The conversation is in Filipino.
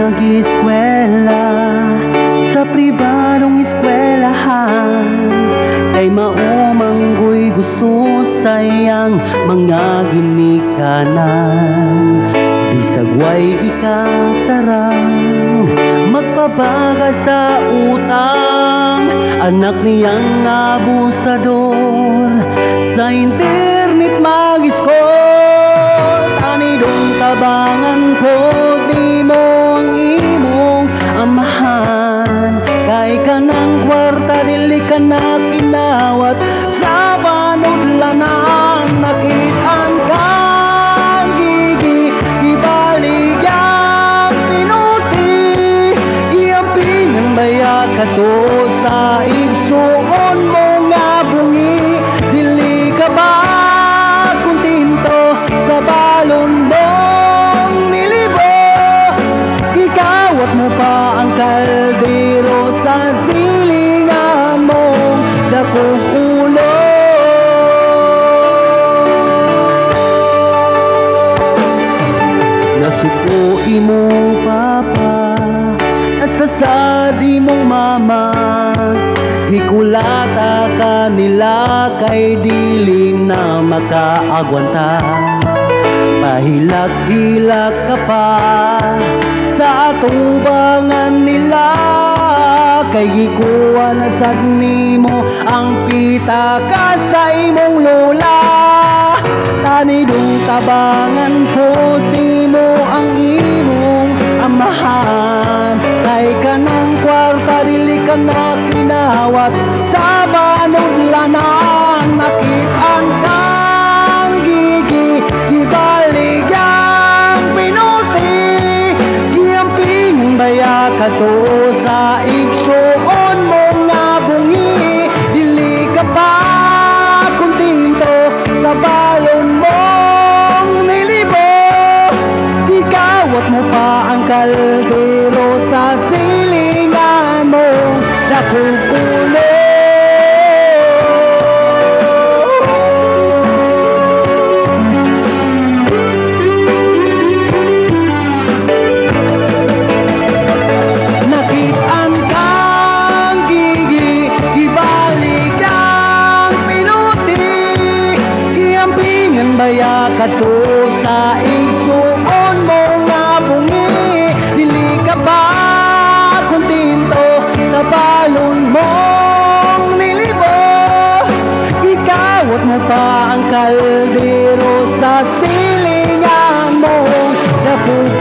mag-eskwela sa pribadong eskwelahan, kay maumanggoy gusto sayang mga ginikanan. Bisag way ikasarang magpabaga sa utang, anak niyang abusador sa internet mag-iskot. Anidong tabangan po di mo ang imong amahan, kay kanang kwarta dili ka na kinawat sa panudlanan. Nakitaan kang gigi gibaligyan pinuti, giampingan baya kato sa igsuon mo nga bungi. Dili ka ba kuntinto sa balon mong nilibo, gikawat mo pa ang kaldero sa silingan mong dakog ulo. Nasuko imong papa, nasasadi mong mama, hikulata ka nila kay dili na makaagwanta. Pahilak-hilak ka pa sa atubangan nila, kay gikuha na sad nimo ang pita ka sa imong lola. Tanidong tabangan po di mo ang imong amahan, kay kanang kwarta dili ka na kinawat sa panudlanan. Nakitaan kang gigi gibaligyan pinuti, giamping baya kato sa igsuon mo nga bungi. Dili ka pa kuntinto sa balon mong nilibo, gikawat mo pa ang kaldero sa silingan mong dakog ulo. Nakitaan kang gigi gibaligyan pinuti, giampingan baya kato sa igsuon mo nga bungi. Dili ka ba kuntinto sa balon mong nilibo, gikawat mo pa ang kaldero sa silingan mong dakog